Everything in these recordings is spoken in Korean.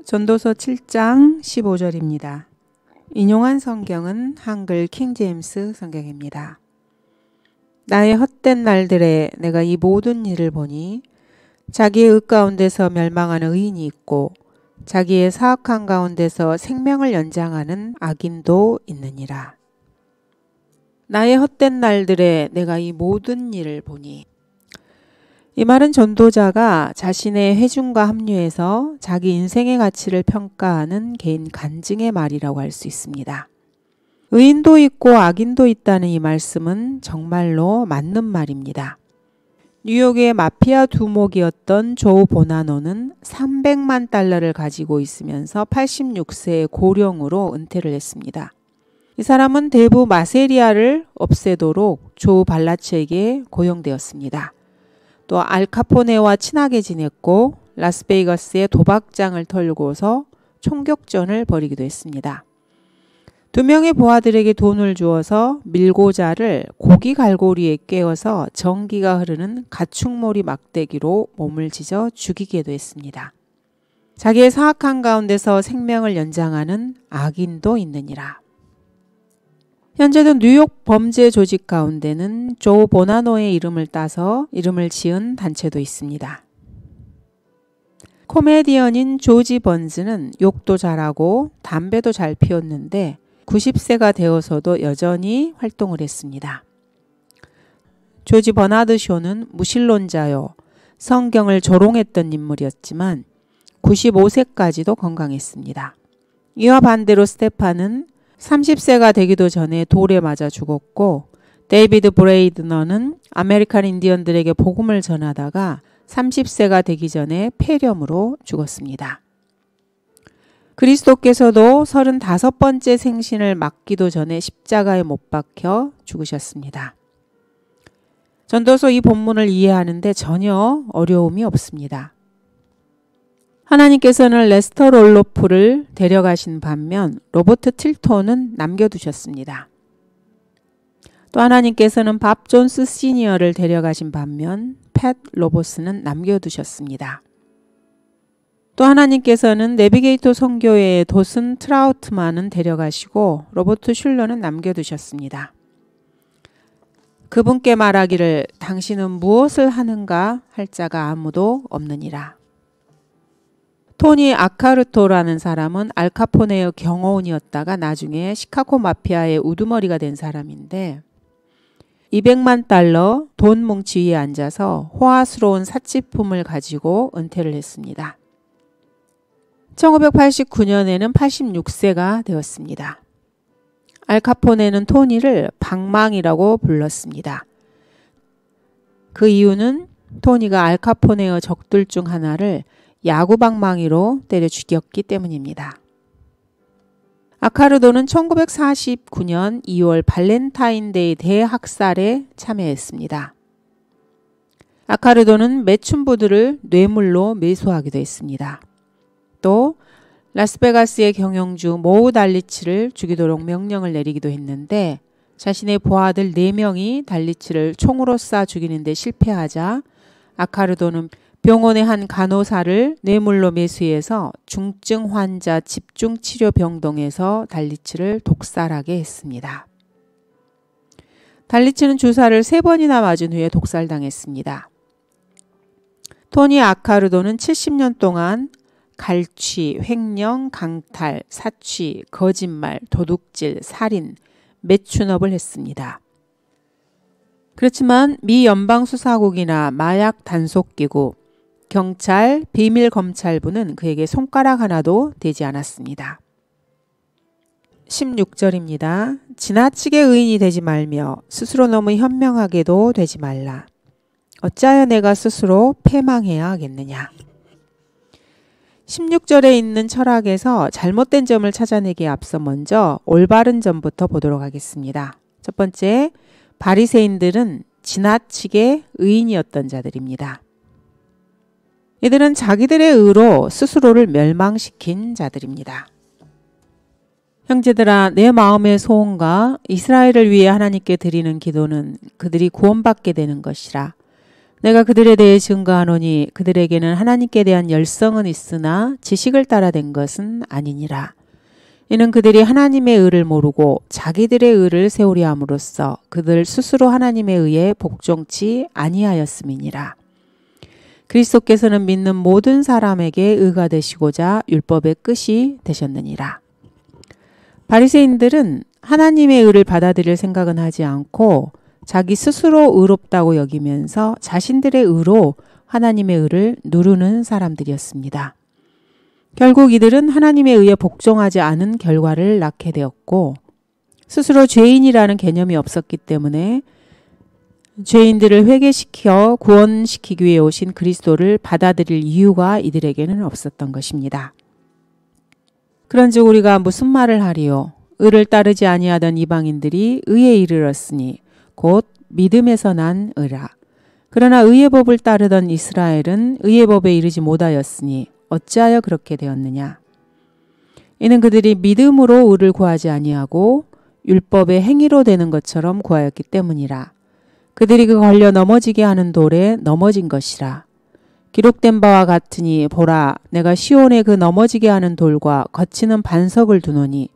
전도서 7장 15절입니다. 인용한 성경은 한글 킹제임스 성경입니다. 나의 헛된 날들에 내가 이 모든 일을 보니 자기의 의 가운데서 멸망하는 의인이 있고 자기의 사악한 가운데서 생명을 연장하는 악인도 있느니라. 나의 헛된 날들에 내가 이 모든 일을 보니, 이 말은 전도자가 자신의 회중과 합류해서 자기 인생의 가치를 평가하는 개인 간증의 말이라고 할 수 있습니다. 의인도 있고 악인도 있다는 이 말씀은 정말로 맞는 말입니다. 뉴욕의 마피아 두목이었던 조 보나노는 300만 달러를 가지고 있으면서 86세의 고령으로 은퇴를 했습니다. 이 사람은 대부 마세리아를 없애도록 조 발라츠에게 고용되었습니다. 또 알카포네와 친하게 지냈고 라스베이거스의 도박장을 털고서 총격전을 벌이기도 했습니다. 두 명의 부하들에게 돈을 주어서 밀고자를 고기 갈고리에 꿰어서 전기가 흐르는 가축몰이 막대기로 몸을 찢어 죽이기도 했습니다. 자기의 사악한 가운데서 생명을 연장하는 악인도 있느니라. 현재도 뉴욕 범죄 조직 가운데는 조 보나노의 이름을 따서 이름을 지은 단체도 있습니다. 코미디언인 조지 번즈는 욕도 잘하고 담배도 잘 피웠는데 90세가 되어서도 여전히 활동을 했습니다. 조지 버나드 쇼는 무신론자요, 성경을 조롱했던 인물이었지만 95세까지도 건강했습니다. 이와 반대로 스테판은 30세가 되기도 전에 돌에 맞아 죽었고, 데이비드 브레이드너는 아메리칸 인디언들에게 복음을 전하다가 30세가 되기 전에 폐렴으로 죽었습니다. 그리스도께서도 35번째 생신을 맞기도 전에 십자가에 못 박혀 죽으셨습니다. 전도서 이 본문을 이해하는데 전혀 어려움이 없습니다. 하나님께서는 레스터 롤로프를 데려가신 반면 로버트 틸톤은 남겨두셨습니다. 또 하나님께서는 밥 존스 시니어를 데려가신 반면 팻 로버스는 남겨두셨습니다. 또 하나님께서는 내비게이터 선교회의 도슨 트라우트만은 데려가시고 로버트 슐러는 남겨두셨습니다. 그분께 말하기를 당신은 무엇을 하는가 할 자가 아무도 없느니라. 토니 아카르토라는 사람은 알카포네의 경호원이었다가 나중에 시카고 마피아의 우두머리가 된 사람인데 200만 달러 돈 뭉치 위에 앉아서 호화스러운 사치품을 가지고 은퇴를 했습니다. 1989년에는 86세가 되었습니다. 알카포네는 토니를 방망이라고 불렀습니다. 그 이유는 토니가 알카포네의 적들 중 하나를 야구방망이로 때려 죽였기 때문입니다. 아카르도는 1949년 2월 발렌타인데이 대학살에 참여했습니다. 아카르도는 매춘부들을 뇌물로 매수하기도 했습니다. 또 라스베가스의 경영주 모우 달리치를 죽이도록 명령을 내리기도 했는데 자신의 부하들 4명이 달리치를 총으로 쏴 죽이는 데 실패하자 아카르도는 병원의 한 간호사를 뇌물로 매수해서 중증 환자 집중치료병동에서 달리치를 독살하게 했습니다. 달리치는 주사를 3번이나 맞은 후에 독살당했습니다. 토니 아카르도는 70년 동안 갈취, 횡령, 강탈, 사취, 거짓말, 도둑질, 살인, 매춘업을 했습니다. 그렇지만 미 연방수사국이나 마약 단속기구, 경찰, 비밀검찰부는 그에게 손가락 하나도 대지 않았습니다. 16절입니다. 지나치게 의인이 되지 말며 스스로 너무 현명하게도 되지 말라. 어찌하여 내가 스스로 패망해야 하겠느냐. 16절에 있는 철학에서 잘못된 점을 찾아내기에 앞서 먼저 올바른 점부터 보도록 하겠습니다. 첫 번째, 바리새인들은 지나치게 의인이었던 자들입니다. 이들은 자기들의 의로 스스로를 멸망시킨 자들입니다. 형제들아, 내 마음의 소원과 이스라엘을 위해 하나님께 드리는 기도는 그들이 구원받게 되는 것이라. 내가 그들에 대해 증거하노니 그들에게는 하나님께 대한 열성은 있으나 지식을 따라 된 것은 아니니라. 이는 그들이 하나님의 의를 모르고 자기들의 의를 세우려 함으로써 그들 스스로 하나님에 의해 복종치 아니하였음이니라. 그리스도께서는 믿는 모든 사람에게 의가 되시고자 율법의 끝이 되셨느니라. 바리새인들은 하나님의 의를 받아들일 생각은 하지 않고 자기 스스로 의롭다고 여기면서 자신들의 의로 하나님의 의를 누르는 사람들이었습니다. 결국 이들은 하나님의 의에 복종하지 않은 결과를 낳게 되었고 스스로 죄인이라는 개념이 없었기 때문에 죄인들을 회개시켜 구원시키기 위해 오신 그리스도를 받아들일 이유가 이들에게는 없었던 것입니다. 그런즉 우리가 무슨 말을 하리요? 의를 따르지 아니하던 이방인들이 의에 이르렀으니 곧 믿음에서 난 의라. 그러나 의의 법을 따르던 이스라엘은 의의 법에 이르지 못하였으니 어찌하여 그렇게 되었느냐? 이는 그들이 믿음으로 의를 구하지 아니하고 율법의 행위로 되는 것처럼 구하였기 때문이라. 그들이 그 걸려 넘어지게 하는 돌에 넘어진 것이라. 기록된 바와 같으니 보라 내가 시온에 그 넘어지게 하는 돌과 거치는 반석을 두노니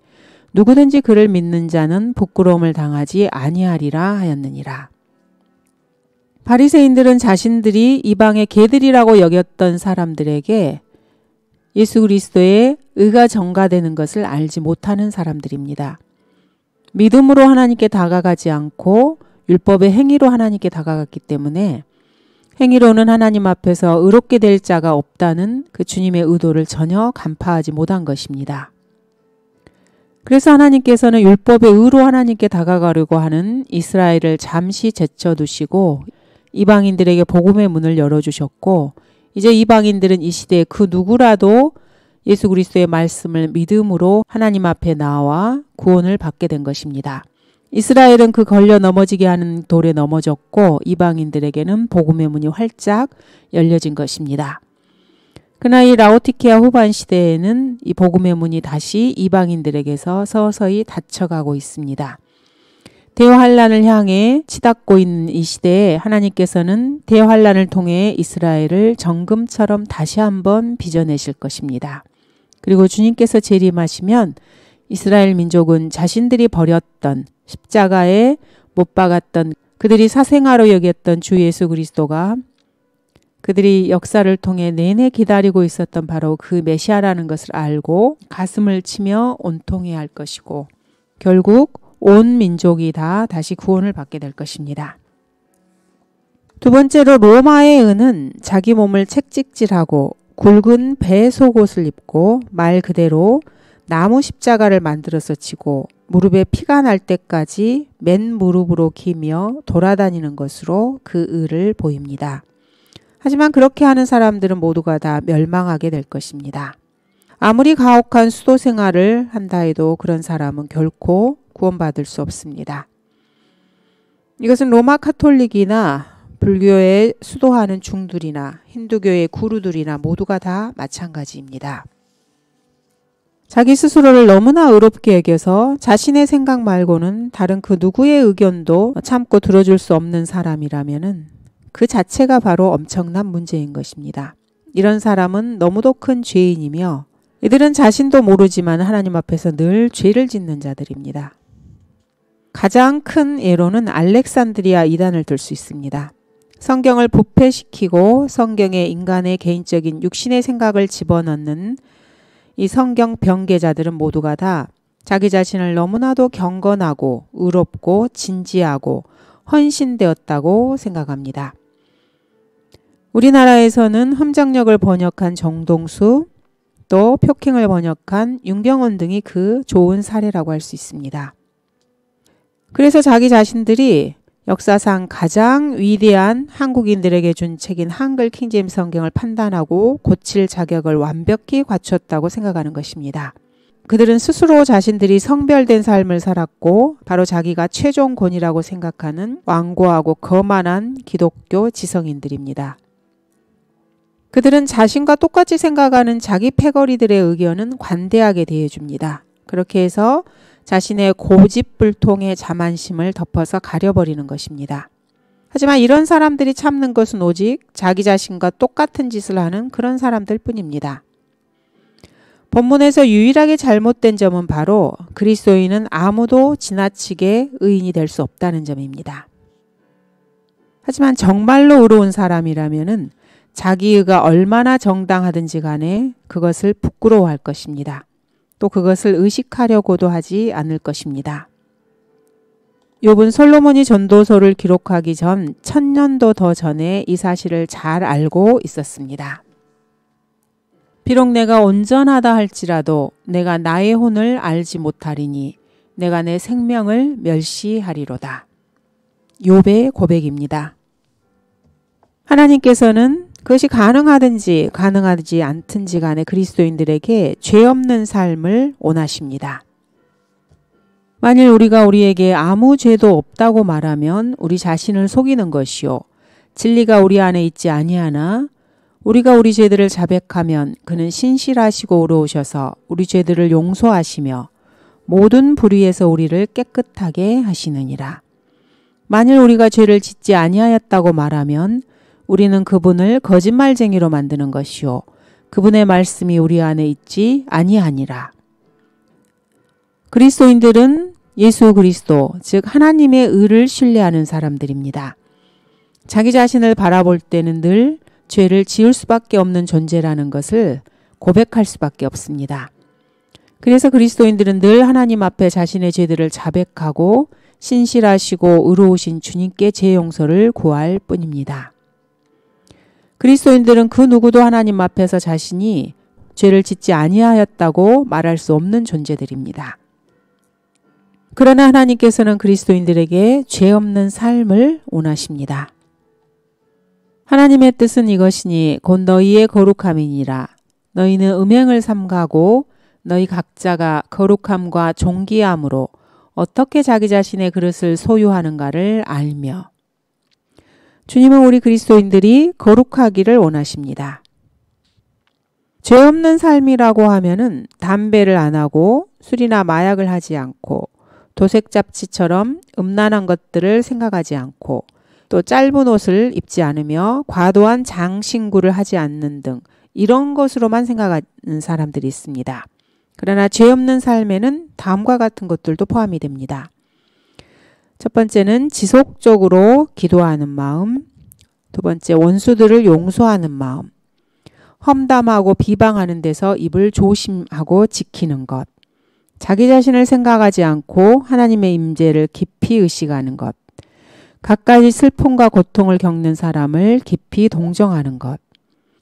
누구든지 그를 믿는 자는 부끄러움을 당하지 아니하리라 하였느니라. 바리새인들은 자신들이 이방의 개들이라고 여겼던 사람들에게 예수 그리스도의 의가 전가되는 것을 알지 못하는 사람들입니다. 믿음으로 하나님께 다가가지 않고 율법의 행위로 하나님께 다가갔기 때문에 행위로는 하나님 앞에서 의롭게 될 자가 없다는 그 주님의 의도를 전혀 간파하지 못한 것입니다. 그래서 하나님께서는 율법의 의로 하나님께 다가가려고 하는 이스라엘을 잠시 제쳐두시고 이방인들에게 복음의 문을 열어주셨고 이제 이방인들은 이 시대에 그 누구라도 예수 그리스도의 말씀을 믿음으로 하나님 앞에 나와 구원을 받게 된 것입니다. 이스라엘은 그 걸려 넘어지게 하는 돌에 넘어졌고 이방인들에게는 복음의 문이 활짝 열려진 것입니다. 그러나 이 라오디게아 후반 시대에는 이 복음의 문이 다시 이방인들에게서 서서히 닫혀가고 있습니다. 대환란을 향해 치닫고 있는 이 시대에 하나님께서는 대환란을 통해 이스라엘을 정금처럼 다시 한번 빚어내실 것입니다. 그리고 주님께서 재림하시면 이스라엘 민족은 자신들이 버렸던 십자가에 못 박았던 그들이 사생아로 여겼던 주 예수 그리스도가 그들이 역사를 통해 내내 기다리고 있었던 바로 그 메시아라는 것을 알고 가슴을 치며 온통해야 할 것이고 결국 온 민족이 다 다시 구원을 받게 될 것입니다. 두 번째로 로마의 의는 자기 몸을 채찍질하고 굵은 배 속옷을 입고 말 그대로 나무 십자가를 만들어서 치고 무릎에 피가 날 때까지 맨 무릎으로 기며 돌아다니는 것으로 그 의를 보입니다. 하지만 그렇게 하는 사람들은 모두가 다 멸망하게 될 것입니다. 아무리 가혹한 수도 생활을 한다 해도 그런 사람은 결코 구원받을 수 없습니다. 이것은 로마 카톨릭이나 불교에 수도하는 중들이나 힌두교의 구루들이나 모두가 다 마찬가지입니다. 자기 스스로를 너무나 의롭게 여겨서 자신의 생각 말고는 다른 그 누구의 의견도 참고 들어줄 수 없는 사람이라면은 그 자체가 바로 엄청난 문제인 것입니다. 이런 사람은 너무도 큰 죄인이며 이들은 자신도 모르지만 하나님 앞에서 늘 죄를 짓는 자들입니다. 가장 큰 예로는 알렉산드리아 이단을 들 수 있습니다. 성경을 부패시키고 성경에 인간의 개인적인 육신의 생각을 집어넣는 이 성경 변개자들은 모두가 다 자기 자신을 너무나도 경건하고 의롭고 진지하고 헌신되었다고 생각합니다. 우리나라에서는 흠정역을 번역한 정동수, 또 표킹을 번역한 윤병원 등이 그 좋은 사례라고 할 수 있습니다. 그래서 자기 자신들이 역사상 가장 위대한 한국인들에게 준 책인 한글 킹제임스 성경을 판단하고 고칠 자격을 완벽히 갖췄다고 생각하는 것입니다. 그들은 스스로 자신들이 성별된 삶을 살았고 바로 자기가 최종 권위라고 생각하는 완고하고 거만한 기독교 지성인들입니다. 그들은 자신과 똑같이 생각하는 자기 패거리들의 의견은 관대하게 대해줍니다. 그렇게 해서 자신의 고집불통의 자만심을 덮어서 가려버리는 것입니다. 하지만 이런 사람들이 참는 것은 오직 자기 자신과 똑같은 짓을 하는 그런 사람들 뿐입니다. 본문에서 유일하게 잘못된 점은 바로 그리스도인은 아무도 지나치게 의인이 될 수 없다는 점입니다. 하지만 정말로 의로운 사람이라면은 자기의가 얼마나 정당하든지 간에 그것을 부끄러워할 것입니다. 또 그것을 의식하려고도 하지 않을 것입니다. 욥은 솔로몬이 전도서를 기록하기 전 1000년도 더 전에 이 사실을 잘 알고 있었습니다. 비록 내가 온전하다 할지라도 내가 나의 혼을 알지 못하리니 내가 내 생명을 멸시하리로다. 욥의 고백입니다. 하나님께서는 그것이 가능하든지 가능하지 않든지 간에 그리스도인들에게 죄 없는 삶을 원하십니다. 만일 우리가 우리에게 아무 죄도 없다고 말하면 우리 자신을 속이는 것이요 진리가 우리 안에 있지 아니하나 우리가 우리 죄들을 자백하면 그는 신실하시고 의로우셔서 우리 죄들을 용서하시며 모든 불의에서 우리를 깨끗하게 하시느니라. 만일 우리가 죄를 짓지 아니하였다고 말하면 우리는 그분을 거짓말쟁이로 만드는 것이요 그분의 말씀이 우리 안에 있지 아니하니라. 그리스도인들은 예수 그리스도, 즉 하나님의 의를 신뢰하는 사람들입니다. 자기 자신을 바라볼 때는 늘 죄를 지을 수밖에 없는 존재라는 것을 고백할 수밖에 없습니다. 그래서 그리스도인들은 늘 하나님 앞에 자신의 죄들을 자백하고 신실하시고 의로우신 주님께 죄 용서를 구할 뿐입니다. 그리스도인들은 그 누구도 하나님 앞에서 자신이 죄를 짓지 아니하였다고 말할 수 없는 존재들입니다. 그러나 하나님께서는 그리스도인들에게 죄 없는 삶을 원하십니다. 하나님의 뜻은 이것이니 곧 너희의 거룩함이니라. 너희는 음행을 삼가고 너희 각자가 거룩함과 존귀함으로 어떻게 자기 자신의 그릇을 소유하는가를 알며. 주님은 우리 그리스도인들이 거룩하기를 원하십니다. 죄 없는 삶이라고 하면은 담배를 안 하고 술이나 마약을 하지 않고 도색잡치처럼 음란한 것들을 생각하지 않고 또 짧은 옷을 입지 않으며 과도한 장신구를 하지 않는 등 이런 것으로만 생각하는 사람들이 있습니다. 그러나 죄 없는 삶에는 다음과 같은 것들도 포함이 됩니다. 첫 번째는 지속적으로 기도하는 마음, 두 번째 원수들을 용서하는 마음, 험담하고 비방하는 데서 입을 조심하고 지키는 것, 자기 자신을 생각하지 않고 하나님의 임재를 깊이 의식하는 것, 갖가지 슬픔과 고통을 겪는 사람을 깊이 동정하는 것,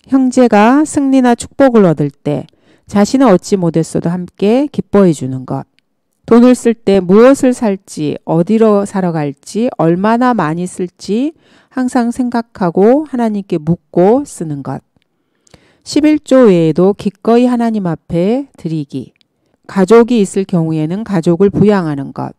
형제가 승리나 축복을 얻을 때 자신은 얻지 못했어도 함께 기뻐해 주는 것, 돈을 쓸 때 무엇을 살지, 어디로 사러 갈지, 얼마나 많이 쓸지 항상 생각하고 하나님께 묻고 쓰는 것, 11조 외에도 기꺼이 하나님 앞에 드리기, 가족이 있을 경우에는 가족을 부양하는 것,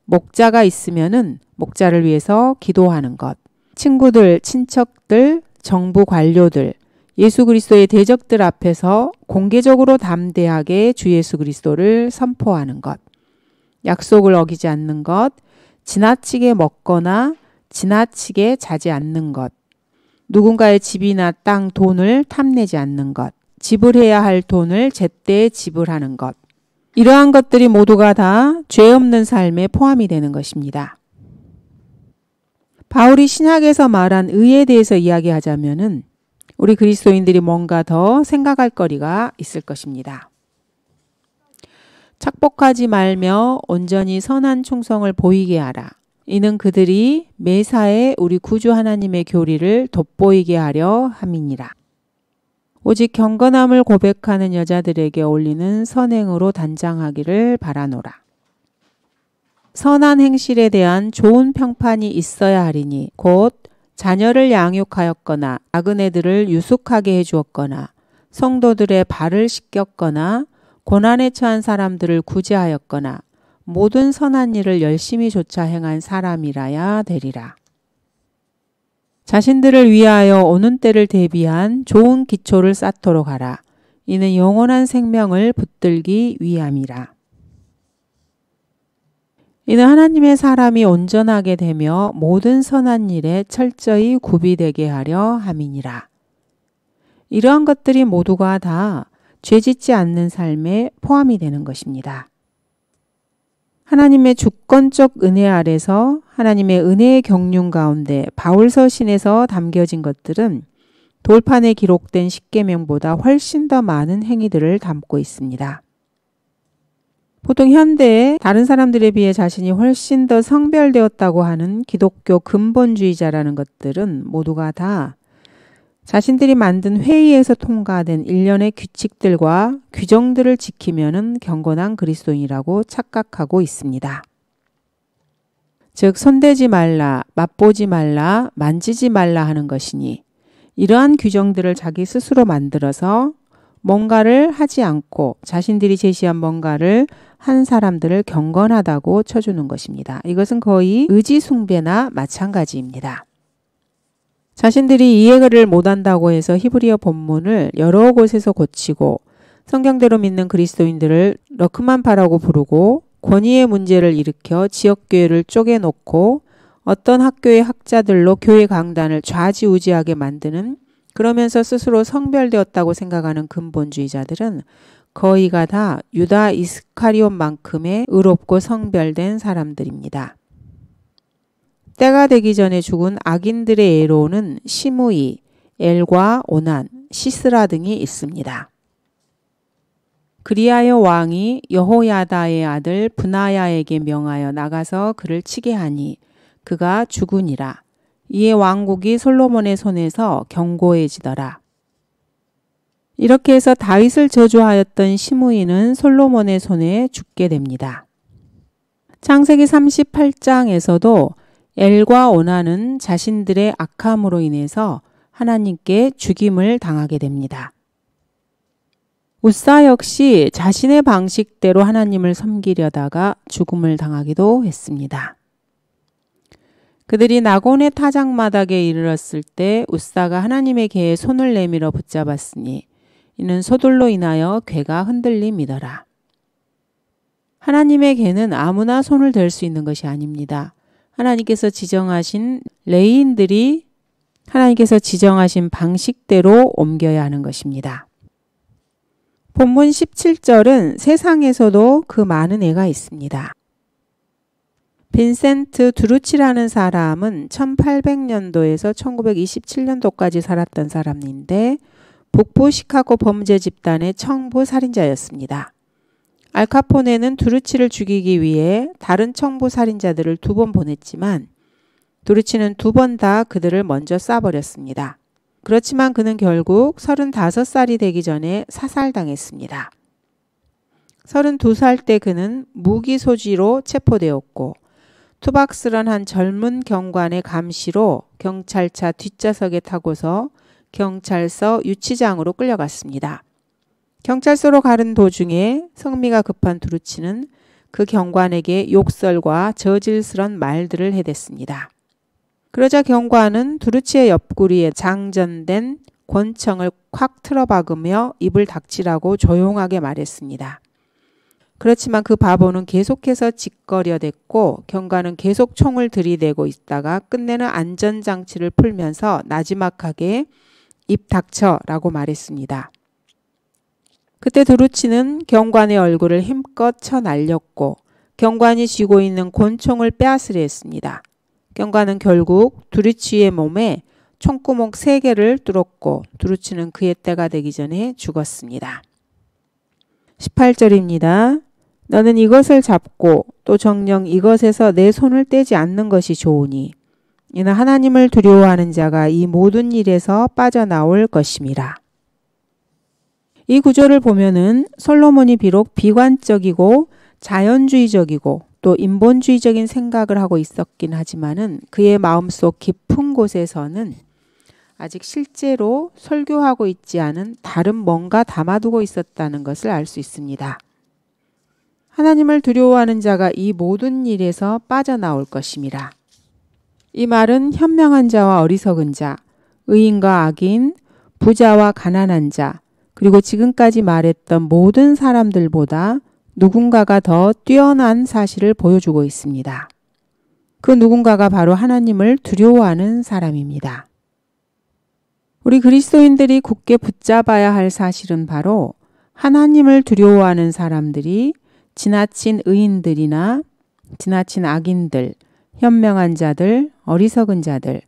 목자가 있으면은 목자를 위해서 기도하는 것, 친구들, 친척들, 정부 관료들, 예수 그리스도의 대적들 앞에서 공개적으로 담대하게 주 예수 그리스도를 선포하는 것, 약속을 어기지 않는 것, 지나치게 먹거나 지나치게 자지 않는 것, 누군가의 집이나 땅, 돈을 탐내지 않는 것, 지불해야 할 돈을 제때 지불하는 것, 이러한 것들이 모두가 다 죄 없는 삶에 포함이 되는 것입니다. 바울이 신약에서 말한 의에 대해서 이야기하자면은 우리 그리스도인들이 뭔가 더 생각할 거리가 있을 것입니다. 착복하지 말며 온전히 선한 충성을 보이게 하라. 이는 그들이 매사에 우리 구주 하나님의 교리를 돋보이게 하려 함이니라. 오직 경건함을 고백하는 여자들에게 어울리는 선행으로 단장하기를 바라노라. 선한 행실에 대한 좋은 평판이 있어야 하리니 곧 자녀를 양육하였거나 나그네들을 유숙하게 해주었거나 성도들의 발을 씻겼거나 고난에 처한 사람들을 구제하였거나 모든 선한 일을 열심히 조차 행한 사람이라야 되리라. 자신들을 위하여 오는 때를 대비한 좋은 기초를 쌓도록 하라. 이는 영원한 생명을 붙들기 위함이라. 이는 하나님의 사람이 온전하게 되며 모든 선한 일에 철저히 구비되게 하려 함이니라. 이러한 것들이 모두가 다 죄짓지 않는 삶에 포함이 되는 것입니다. 하나님의 주권적 은혜 아래서 하나님의 은혜의 경륜 가운데 바울서신에서 담겨진 것들은 돌판에 기록된 십계명보다 훨씬 더 많은 행위들을 담고 있습니다. 보통 현대에 다른 사람들에 비해 자신이 훨씬 더 성별되었다고 하는 기독교 근본주의자라는 것들은 모두가 다 자신들이 만든 회의에서 통과된 일련의 규칙들과 규정들을 지키면은 경건한 그리스도인이라고 착각하고 있습니다. 즉 손대지 말라, 맛보지 말라, 만지지 말라 하는 것이니 이러한 규정들을 자기 스스로 만들어서 뭔가를 하지 않고 자신들이 제시한 뭔가를 한 사람들을 경건하다고 쳐주는 것입니다. 이것은 거의 의지숭배나 마찬가지입니다. 자신들이 이해를 못한다고 해서 히브리어 본문을 여러 곳에서 고치고 성경대로 믿는 그리스도인들을 러크만파라고 부르고 권위의 문제를 일으켜 지역교회를 쪼개놓고 어떤 학교의 학자들로 교회 강단을 좌지우지하게 만드는, 그러면서 스스로 성별되었다고 생각하는 근본주의자들은 거의가 다 유다 이스카리온만큼의 의롭고 성별된 사람들입니다. 때가 되기 전에 죽은 악인들의 애로는 시므이, 엘과 오난, 시스라 등이 있습니다. 그리하여 왕이 여호야다의 아들 브나야에게 명하여 나가서 그를 치게 하니 그가 죽으니라. 이에 왕국이 솔로몬의 손에서 견고해지더라. 이렇게 해서 다윗을 저주하였던 시므이는 솔로몬의 손에 죽게 됩니다. 창세기 38장에서도 엘과 오난은 자신들의 악함으로 인해서 하나님께 죽임을 당하게 됩니다. 웃사 역시 자신의 방식대로 하나님을 섬기려다가 죽음을 당하기도 했습니다. 그들이 나곤의 타작마당에 이르렀을 때 웃사가 하나님의 궤에 손을 내밀어 붙잡았으니 이는 소들로 인하여 궤가 흔들림이더라. 하나님의 궤는 아무나 손을 댈 수 있는 것이 아닙니다. 하나님께서 지정하신 레위인들이 하나님께서 지정하신 방식대로 옮겨야 하는 것입니다. 본문 17절은 세상에서도 그 많은 애가 있습니다. 빈센트 두루치라는 사람은 1800년도에서 1927년도까지 살았던 사람인데 북부 시카고 범죄 집단의 청부 살인자였습니다. 알카포네는 두루치를 죽이기 위해 다른 청부 살인자들을 2번 보냈지만 두루치는 2번 다 그들을 먼저 쏴버렸습니다. 그렇지만 그는 결국 35살이 되기 전에 사살당했습니다. 32살 때 그는 무기 소지로 체포되었고 투박스런한 젊은 경관의 감시로 경찰차 뒷좌석에 타고서 경찰서 유치장으로 끌려갔습니다. 경찰서로 가는 도중에 성미가 급한 두루치는 그 경관에게 욕설과 저질스런 말들을 해댔습니다. 그러자 경관은 두루치의 옆구리에 장전된 권총을 콱 틀어박으며 입을 닥치라고 조용하게 말했습니다. 그렇지만 그 바보는 계속해서 짓거려댔고 경관은 계속 총을 들이대고 있다가 끝내는 안전장치를 풀면서 나지막하게 입 닥쳐 라고 말했습니다. 그때 두루치는 경관의 얼굴을 힘껏 쳐 날렸고 경관이 쥐고 있는 권총을 빼앗으려 했습니다. 경관은 결국 두루치의 몸에 총구멍 3개를 뚫었고 두루치는 그의 때가 되기 전에 죽었습니다. 18절입니다. 너는 이것을 잡고 또 정녕 이것에서 내 손을 떼지 않는 것이 좋으니 이는 하나님을 두려워하는 자가 이 모든 일에서 빠져나올 것임이라. 이 구조를 보면은 솔로몬이 비록 비관적이고 자연주의적이고 또 인본주의적인 생각을 하고 있었긴 하지만은 그의 마음속 깊은 곳에서는 아직 실제로 설교하고 있지 않은 다른 뭔가 담아두고 있었다는 것을 알 수 있습니다. 하나님을 두려워하는 자가 이 모든 일에서 빠져나올 것임이라. 이 말은 현명한 자와 어리석은 자, 의인과 악인, 부자와 가난한 자, 그리고 지금까지 말했던 모든 사람들보다 누군가가 더 뛰어난 사실을 보여주고 있습니다. 그 누군가가 바로 하나님을 두려워하는 사람입니다. 우리 그리스도인들이 굳게 붙잡아야 할 사실은 바로 하나님을 두려워하는 사람들이 지나친 의인들이나 지나친 악인들, 현명한 자들, 어리석은 자들,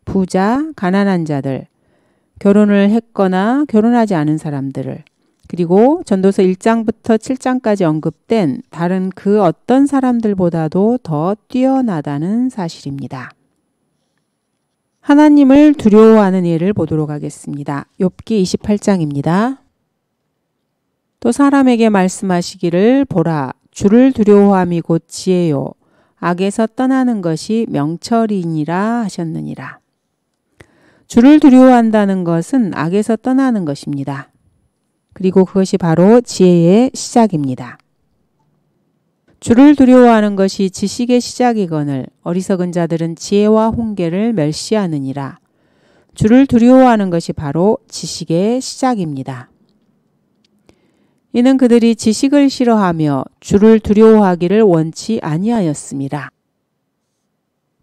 부자, 가난한 자들, 결혼을 했거나 결혼하지 않은 사람들을, 그리고 전도서 1장부터 7장까지 언급된 다른 그 어떤 사람들보다도 더 뛰어나다는 사실입니다. 하나님을 두려워하는 예를 보도록 하겠습니다. 욥기 28장입니다. 또 사람에게 말씀하시기를 보라, 주를 두려워함이 곧 지혜요, 악에서 떠나는 것이 명철이니라 하셨느니라. 주를 두려워한다는 것은 악에서 떠나는 것입니다. 그리고 그것이 바로 지혜의 시작입니다. 주를 두려워하는 것이 지식의 시작이거늘 어리석은 자들은 지혜와 훈계를 멸시하느니라. 주를 두려워하는 것이 바로 지식의 시작입니다. 이는 그들이 지식을 싫어하며 주를 두려워하기를 원치 아니하였습니다.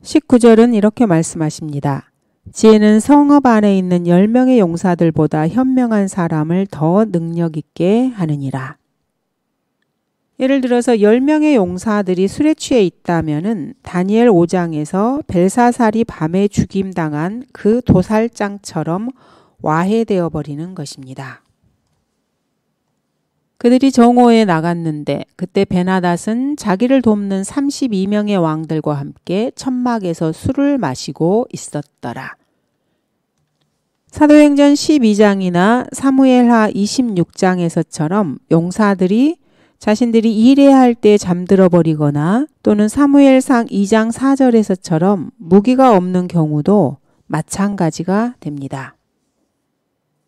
19절은 이렇게 말씀하십니다. 지혜는 성읍 안에 있는 10명의 용사들보다 현명한 사람을 더 능력 있게 하느니라. 예를 들어서 10명의 용사들이 술에 취해 있다면은 다니엘 5장에서 벨사살이 밤에 죽임당한 그 도살장처럼 와해되어 버리는 것입니다. 그들이 정오에 나갔는데 그때 베나닷은 자기를 돕는 32명의 왕들과 함께 천막에서 술을 마시고 있었더라. 사도행전 12장이나 사무엘하 26장에서처럼 용사들이 자신들이 일해야 할 때 잠들어 버리거나 또는 사무엘상 2장 4절에서처럼 무기가 없는 경우도 마찬가지가 됩니다.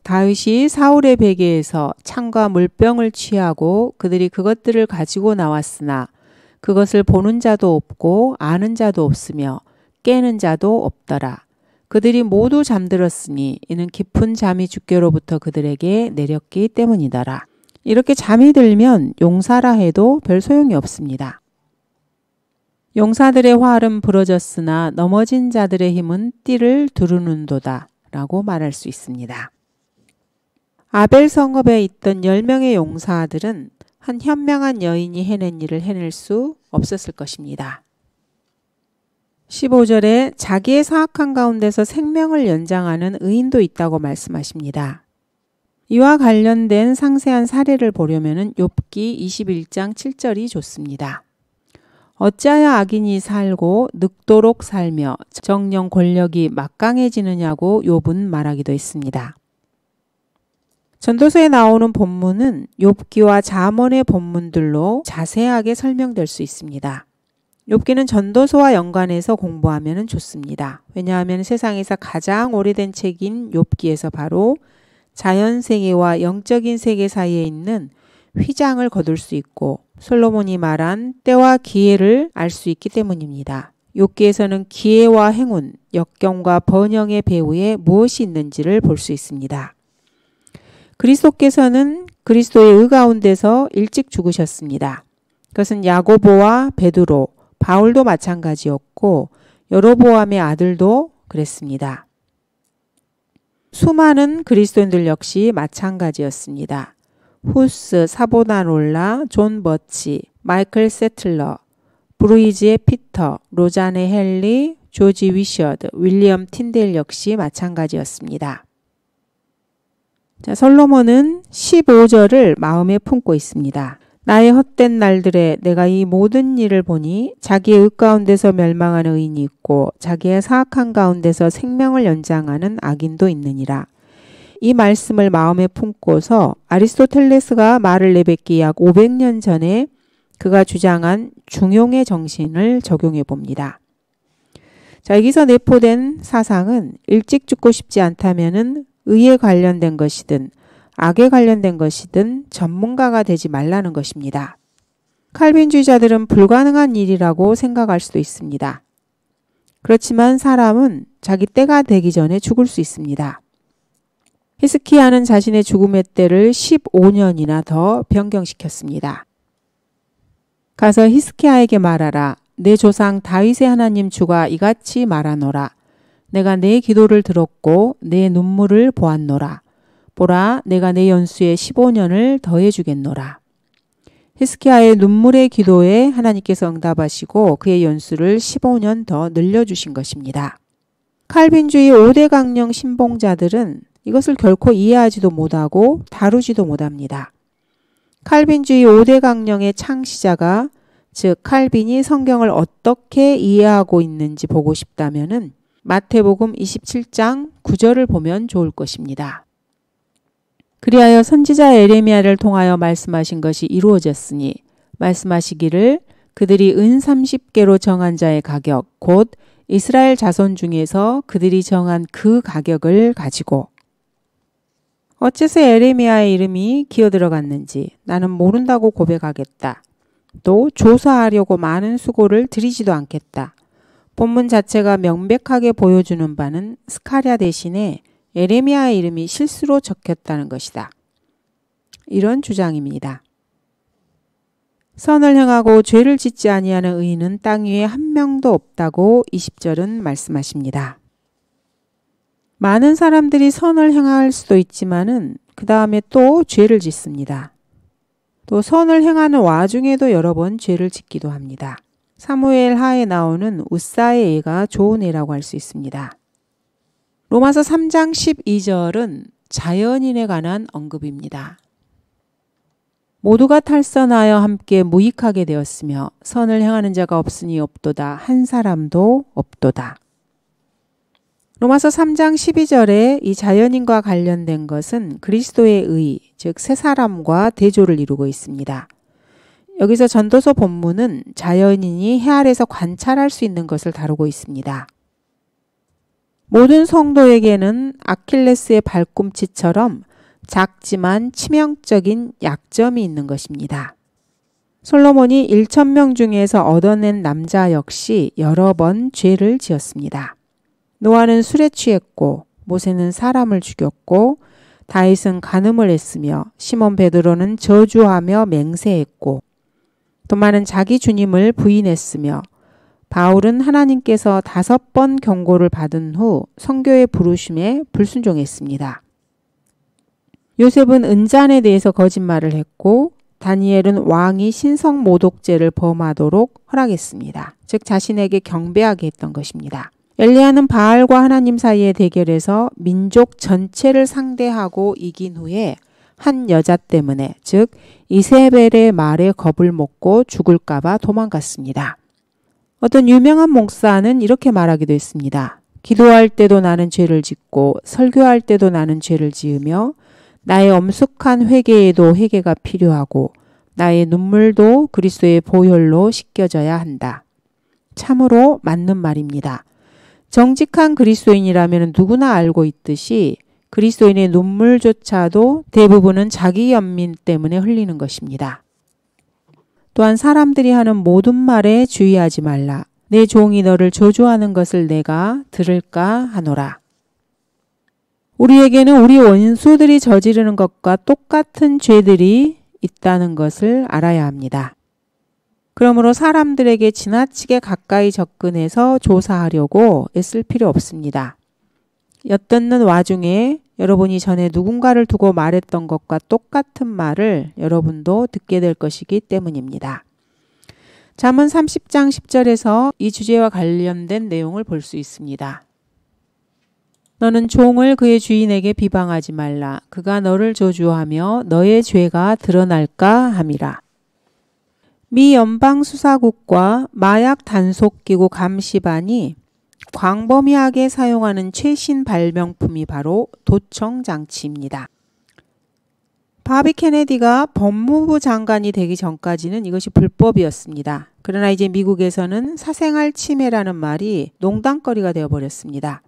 다윗이 사울의 베개에서 창과 물병을 취하고 그들이 그것들을 가지고 나왔으나 그것을 보는 자도 없고 아는 자도 없으며 깨는 자도 없더라. 그들이 모두 잠들었으니 이는 깊은 잠이 주께로부터 그들에게 내렸기 때문이더라. 이렇게 잠이 들면 용사라 해도 별 소용이 없습니다. 용사들의 활은 부러졌으나 넘어진 자들의 힘은 띠를 두르는도다 라고 말할 수 있습니다. 아벨 성읍에 있던 10명의 용사들은 한 현명한 여인이 해낸 일을 해낼 수 없었을 것입니다. 15절에 자기의 사악한 가운데서 생명을 연장하는 의인도 있다고 말씀하십니다. 이와 관련된 상세한 사례를 보려면 욥기 21장 7절이 좋습니다. 어찌하여 악인이 살고 늙도록 살며 정령 권력이 막강해지느냐고 욥은 말하기도 했습니다. 전도서에 나오는 본문은 욥기와 잠언의 본문들로 자세하게 설명될 수 있습니다. 욥기는 전도서와 연관해서 공부하면 좋습니다. 왜냐하면 세상에서 가장 오래된 책인 욥기에서 바로 자연세계와 영적인 세계 사이에 있는 휘장을 거둘 수 있고 솔로몬이 말한 때와 기회를 알 수 있기 때문입니다. 욥기에서는 기회와 행운, 역경과 번영의 배후에 무엇이 있는지를 볼 수 있습니다. 그리스도께서는 그리스도의 의 가운데서 일찍 죽으셨습니다. 그것은 야고보와 베드로, 바울도 마찬가지였고 여로보암의 아들도 그랬습니다. 수많은 그리스도인들 역시 마찬가지였습니다. 후스, 사보나롤라, 존 버치, 마이클 세틀러, 브루이지의 피터, 로잔의 헨리, 조지 위셔드, 윌리엄 틴델 역시 마찬가지였습니다. 자, 솔로몬은 15절을 마음에 품고 있습니다. 나의 헛된 날들에 내가 이 모든 일을 보니 자기의 의 가운데서 멸망하는 의인이 있고 자기의 사악한 가운데서 생명을 연장하는 악인도 있느니라. 이 말씀을 마음에 품고서 아리스토텔레스가 말을 내뱉기 약 500년 전에 그가 주장한 중용의 정신을 적용해 봅니다. 자, 여기서 내포된 사상은 일찍 죽고 싶지 않다면은 의에 관련된 것이든 악에 관련된 것이든 전문가가 되지 말라는 것입니다. 칼빈주의자들은 불가능한 일이라고 생각할 수도 있습니다. 그렇지만 사람은 자기 때가 되기 전에 죽을 수 있습니다. 히스키야는 자신의 죽음의 때를 15년이나 더 변경시켰습니다. 가서 히스기야에게 말하라. 내 조상 다윗의 하나님 주가 이같이 말하노라. 내가 내 기도를 들었고 내 눈물을 보았노라. 보라, 내가 내 연수에 15년을 더해 주겠노라. 히스기야의 눈물의 기도에 하나님께서 응답하시고 그의 연수를 15년 더 늘려주신 것입니다. 칼빈주의 5대 강령 신봉자들은 이것을 결코 이해하지도 못하고 다루지도 못합니다. 칼빈주의 5대 강령의 창시자가, 즉 칼빈이 성경을 어떻게 이해하고 있는지 보고 싶다면은 마태복음 27장 9절을 보면 좋을 것입니다. 그리하여 선지자 에레미야를 통하여 말씀하신 것이 이루어졌으니 말씀하시기를 그들이 은 30개로 정한 자의 가격 곧 이스라엘 자손 중에서 그들이 정한 그 가격을 가지고. 어째서 에레미야의 이름이 기어들어갔는지 나는 모른다고 고백하겠다. 또 조사하려고 많은 수고를 들이지도 않겠다. 본문 자체가 명백하게 보여주는 바는 스가랴 대신에 에레미야의 이름이 실수로 적혔다는 것이다. 이런 주장입니다. 선을 행하고 죄를 짓지 아니하는 의인은 땅 위에 한 명도 없다고 20절은 말씀하십니다. 많은 사람들이 선을 행할 수도 있지만은 그 다음에 또 죄를 짓습니다. 또 선을 행하는 와중에도 여러 번 죄를 짓기도 합니다. 사무엘 하에 나오는 우사의 애가 좋은 애라고 할 수 있습니다. 로마서 3장 12절은 자연인에 관한 언급입니다. 모두가 탈선하여 함께 무익하게 되었으며 선을 행하는 자가 없으니 없도다. 한 사람도 없도다. 로마서 3장 12절에 이 자연인과 관련된 것은 그리스도의 의, 즉 새 사람과 대조를 이루고 있습니다. 여기서 전도서 본문은 자연인이 해 아래서 관찰할 수 있는 것을 다루고 있습니다. 모든 성도에게는 아킬레스의 발꿈치처럼 작지만 치명적인 약점이 있는 것입니다. 솔로몬이 1,000명 중에서 얻어낸 남자 역시 여러 번 죄를 지었습니다. 노아는 술에 취했고 모세는 사람을 죽였고 다윗은 간음을 했으며 시몬 베드로는 저주하며 맹세했고 도마는 자기 주님을 부인했으며 바울은 하나님께서 5번 경고를 받은 후 선교의 부르심에 불순종했습니다. 요셉은 은잔에 대해서 거짓말을 했고 다니엘은 왕이 신성 모독죄를 범하도록 허락했습니다. 즉 자신에게 경배하게 했던 것입니다. 엘리야는 바알과 하나님 사이의 대결에서 민족 전체를 상대하고 이긴 후에 한 여자 때문에 즉 이세벨의 말에 겁을 먹고 죽을까봐 도망갔습니다. 어떤 유명한 목사는 이렇게 말하기도 했습니다. 기도할 때도 나는 죄를 짓고 설교할 때도 나는 죄를 지으며 나의 엄숙한 회개에도 회개가 필요하고 나의 눈물도 그리스도의 보혈로 씻겨져야 한다. 참으로 맞는 말입니다. 정직한 그리스도인이라면 누구나 알고 있듯이 그리스도인의 눈물조차도 대부분은 자기 연민 때문에 흘리는 것입니다. 또한 사람들이 하는 모든 말에 주의하지 말라. 내 종이 너를 저주하는 것을 내가 들을까 하노라. 우리에게는 우리 원수들이 저지르는 것과 똑같은 죄들이 있다는 것을 알아야 합니다. 그러므로 사람들에게 지나치게 가까이 접근해서 조사하려고 애쓸 필요 없습니다. 엿듣는 와중에 여러분이 전에 누군가를 두고 말했던 것과 똑같은 말을 여러분도 듣게 될 것이기 때문입니다. 잠언 30장 10절에서 이 주제와 관련된 내용을 볼 수 있습니다. 너는 종을 그의 주인에게 비방하지 말라. 그가 너를 저주하며 너의 죄가 드러날까 함이라. 미 연방수사국과 마약 단속기구 감시반이 광범위하게 사용하는 최신 발명품이 바로 도청장치입니다. 바비 케네디가 법무부 장관이 되기 전까지는 이것이 불법이었습니다. 그러나 이제 미국에서는 사생활 침해라는 말이 농담거리가 되어버렸습니다.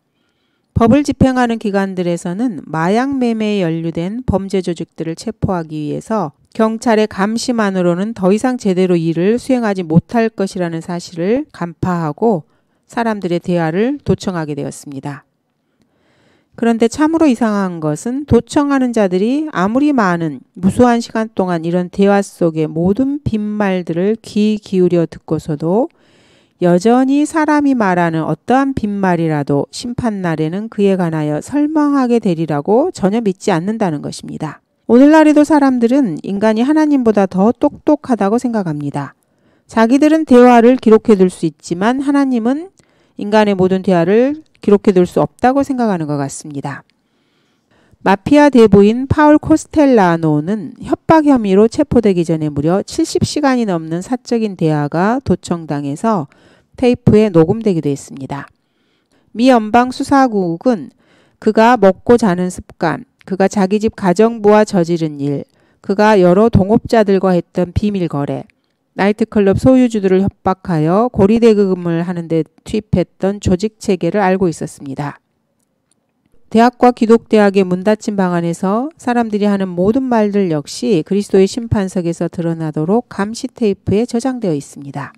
법을 집행하는 기관들에서는 마약 매매에 연루된 범죄 조직들을 체포하기 위해서 경찰의 감시만으로는 더 이상 제대로 일을 수행하지 못할 것이라는 사실을 간파하고 사람들의 대화를 도청하게 되었습니다. 그런데 참으로 이상한 것은 도청하는 자들이 아무리 많은 무수한 시간 동안 이런 대화 속의 모든 빈말들을 귀 기울여 듣고서도 여전히 사람이 말하는 어떠한 빈말이라도 심판날에는 그에 관하여 설명하게 되리라고 전혀 믿지 않는다는 것입니다. 오늘날에도 사람들은 인간이 하나님보다 더 똑똑하다고 생각합니다. 자기들은 대화를 기록해둘 수 있지만 하나님은 인간의 모든 대화를 기록해둘 수 없다고 생각하는 것 같습니다. 마피아 대부인 파울 코스텔라노는 협박 혐의로 체포되기 전에 무려 70시간이 넘는 사적인 대화가 도청당해서 테이프에 녹음되기도 했습니다. 미 연방수사국은 그가 먹고 자는 습관, 그가 자기 집 가정부와 저지른 일, 그가 여러 동업자들과 했던 비밀 거래, 나이트클럽 소유주들을 협박하여 고리대금을 하는데 투입했던 조직 체계를 알고 있었습니다. 대학과 기독대학의 문 닫힌 방 안에서 사람들이 하는 모든 말들 역시 그리스도의 심판석에서 드러나도록 감시 테이프에 저장되어 있습니다.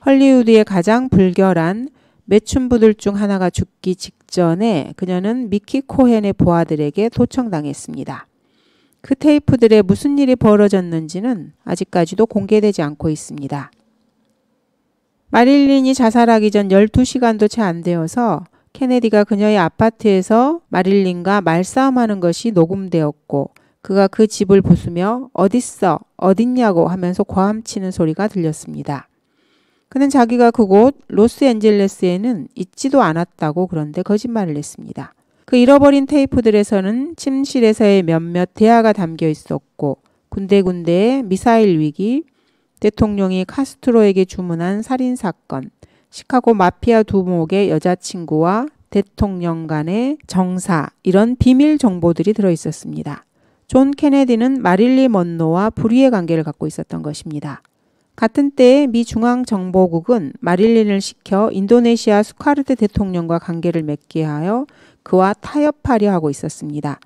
헐리우드의 가장 불결한 매춘부들 중 하나가 죽기 직전에 그녀는 미키 코헨의 부하들에게 도청당했습니다. 그 테이프들에 무슨 일이 벌어졌는지는 아직까지도 공개되지 않고 있습니다. 마릴린이 자살하기 전 12시간도 채 안 되어서 케네디가 그녀의 아파트에서 마릴린과 말싸움하는 것이 녹음되었고 그가 그 집을 부수며 어딨어 어딨냐고 하면서 고함치는 소리가 들렸습니다. 그는 자기가 그곳 로스앤젤레스에는 있지도 않았다고 그런데 거짓말을 했습니다. 그 잃어버린 테이프들에서는 침실에서의 몇몇 대화가 담겨 있었고 군데군데의 미사일 위기, 대통령이 카스트로에게 주문한 살인사건, 시카고 마피아 두목의 여자친구와 대통령 간의 정사 이런 비밀 정보들이 들어있었습니다. 존 케네디는 마릴리 먼로와 불의의 관계를 갖고 있었던 것입니다. 같은 때에 미 중앙정보국은 마릴린을 시켜 인도네시아 수카르테 대통령과 관계를 맺게 하여 그와 타협하려 하고 있었습니다.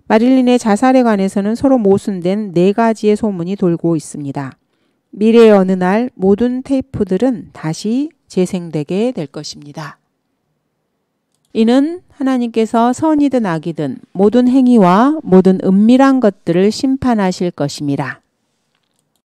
마릴린의 자살에 관해서는 서로 모순된 4가지의 소문이 돌고 있습니다. 미래의 어느 날 모든 테이프들은 다시 재생되게 될 것입니다. 이는 하나님께서 선이든 악이든 모든 행위와 모든 은밀한 것들을 심판하실 것입니다.